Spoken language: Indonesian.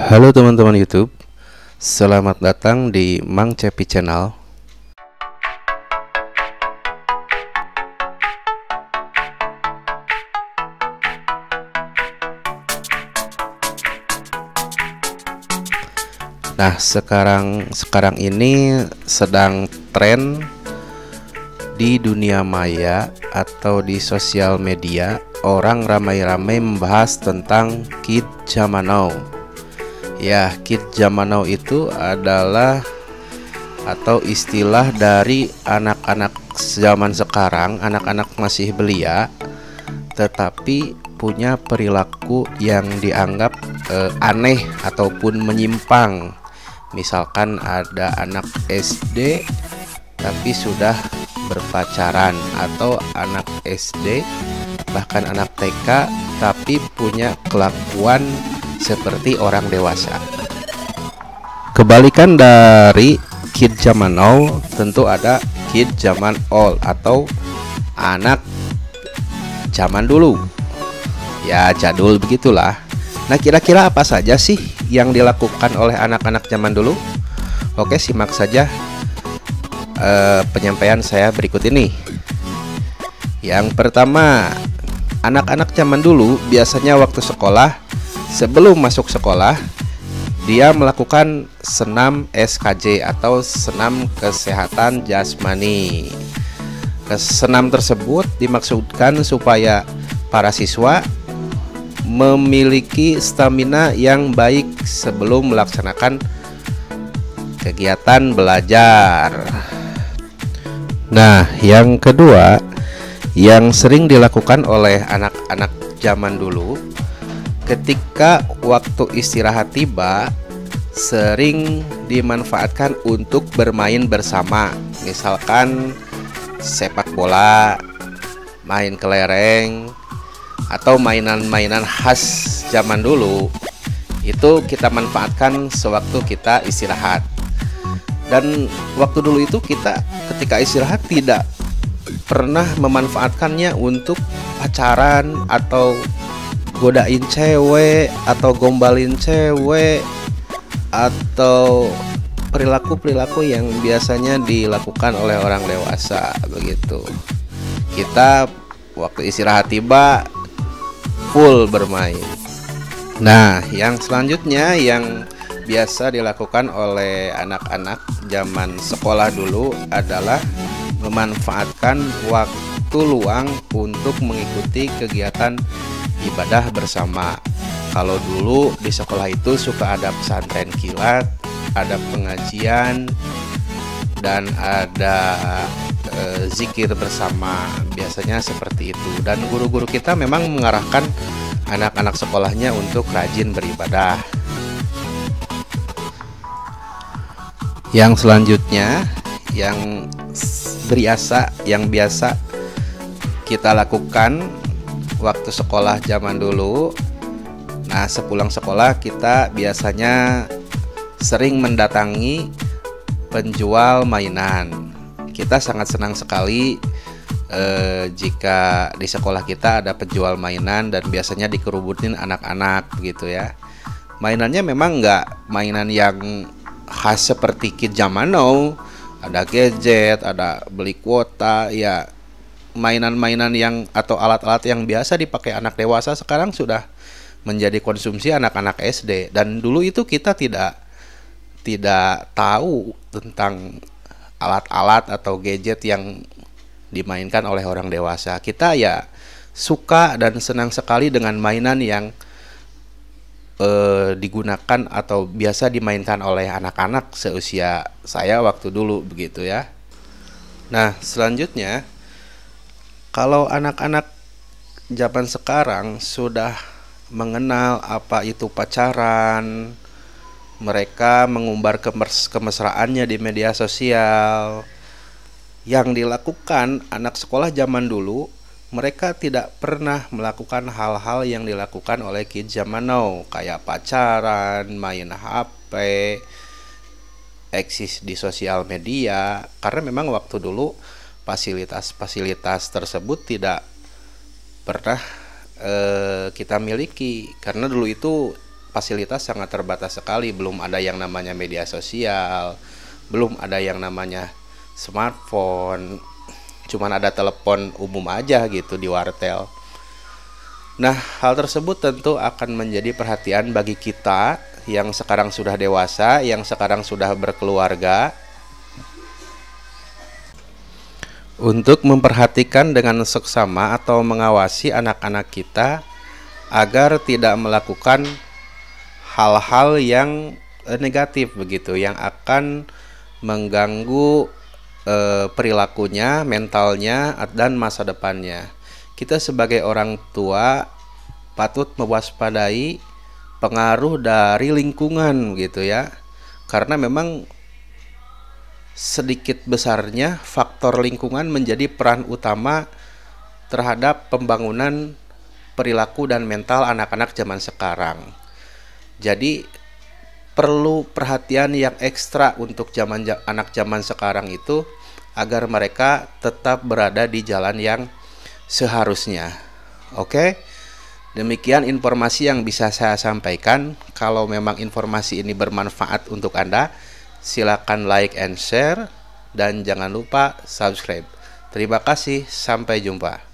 Halo teman-teman YouTube, selamat datang di Mang Cepi Channel. Nah, sekarang ini sedang tren di dunia maya atau di sosial media, orang ramai-ramai membahas tentang Kid Zaman Now. Ya, Kid Zaman Now itu adalah atau istilah dari anak-anak zaman sekarang, anak-anak masih belia tetapi punya perilaku yang dianggap aneh ataupun menyimpang. Misalkan ada anak SD tapi sudah berpacaran, atau anak SD bahkan anak TK tapi punya kelakuan seperti orang dewasa. Kebalikan dari Kid Zaman Now, tentu ada Kid Zaman Old atau anak zaman dulu. Ya, jadul begitulah. Nah, kira-kira apa saja sih yang dilakukan oleh anak-anak zaman dulu? Oke, simak saja penyampaian saya berikut ini. Yang pertama, anak-anak zaman dulu biasanya waktu sekolah, sebelum masuk sekolah, dia melakukan senam SKJ atau senam kesehatan jasmani. Senam tersebut dimaksudkan supaya para siswa memiliki stamina yang baik sebelum melaksanakan kegiatan belajar. Nah, yang kedua yang sering dilakukan oleh anak-anak zaman dulu, ketika waktu istirahat tiba, sering dimanfaatkan untuk bermain bersama. Misalkan sepak bola, main kelereng, atau mainan-mainan khas zaman dulu. Itu kita manfaatkan sewaktu kita istirahat. Dan waktu dulu itu kita ketika istirahat tidak pernah memanfaatkannya untuk pacaran atau godain cewek atau gombalin cewek atau perilaku-perilaku yang biasanya dilakukan oleh orang dewasa begitu. Kita waktu istirahat tiba full bermain. Nah, yang selanjutnya yang biasa dilakukan oleh anak-anak zaman sekolah dulu adalah memanfaatkan waktu luang untuk mengikuti kegiatan ibadah bersama. Kalau dulu di sekolah itu suka ada pesantren kilat, ada pengajian, dan ada zikir bersama, biasanya seperti itu. Dan guru-guru kita memang mengarahkan anak-anak sekolahnya untuk rajin beribadah. Yang selanjutnya yang biasa kita lakukan waktu sekolah zaman dulu. Nah, sepulang sekolah kita biasanya sering mendatangi penjual mainan. Kita sangat senang sekali jika di sekolah kita ada penjual mainan, dan biasanya dikerubutin anak-anak begitu ya. Mainannya memang nggak mainan yang khas seperti Kid Zaman Now, ada gadget, ada beli kuota, ya mainan-mainan yang atau alat-alat yang biasa dipakai anak dewasa sekarang sudah menjadi konsumsi anak-anak SD. Dan dulu itu kita tidak tahu tentang alat-alat atau gadget yang dimainkan oleh orang dewasa. Kita ya suka dan senang sekali dengan mainan yang digunakan atau biasa dimainkan oleh anak-anak seusia saya waktu dulu begitu ya. Nah, selanjutnya kalau anak-anak zaman sekarang sudah mengenal apa itu pacaran, mereka mengumbar kemesraannya di media sosial. Yang dilakukan anak sekolah zaman dulu, mereka tidak pernah melakukan hal-hal yang dilakukan oleh Kid Zaman Now, kayak pacaran, main HP, eksis di sosial media, karena memang waktu dulu fasilitas-fasilitas tersebut tidak pernah kita miliki, karena dulu itu fasilitas sangat terbatas sekali, belum ada yang namanya media sosial, belum ada yang namanya smartphone, cuman ada telepon umum aja gitu di wartel. Nah, hal tersebut tentu akan menjadi perhatian bagi kita yang sekarang sudah dewasa, yang sekarang sudah berkeluarga, untuk memperhatikan dengan seksama atau mengawasi anak-anak kita agar tidak melakukan hal-hal yang negatif begitu, yang akan mengganggu perilakunya, mentalnya, dan masa depannya. Kita sebagai orang tua patut mewaspadai pengaruh dari lingkungan gitu ya, karena memang sedikit besarnya faktor lingkungan menjadi peran utama terhadap pembangunan perilaku dan mental anak-anak zaman sekarang. Jadi perlu perhatian yang ekstra untuk anak zaman sekarang itu agar mereka tetap berada di jalan yang seharusnya. Oke? Demikian informasi yang bisa saya sampaikan. Kalau memang informasi ini bermanfaat untuk Anda, silakan like and share dan jangan lupa subscribe. Terima kasih, sampai jumpa.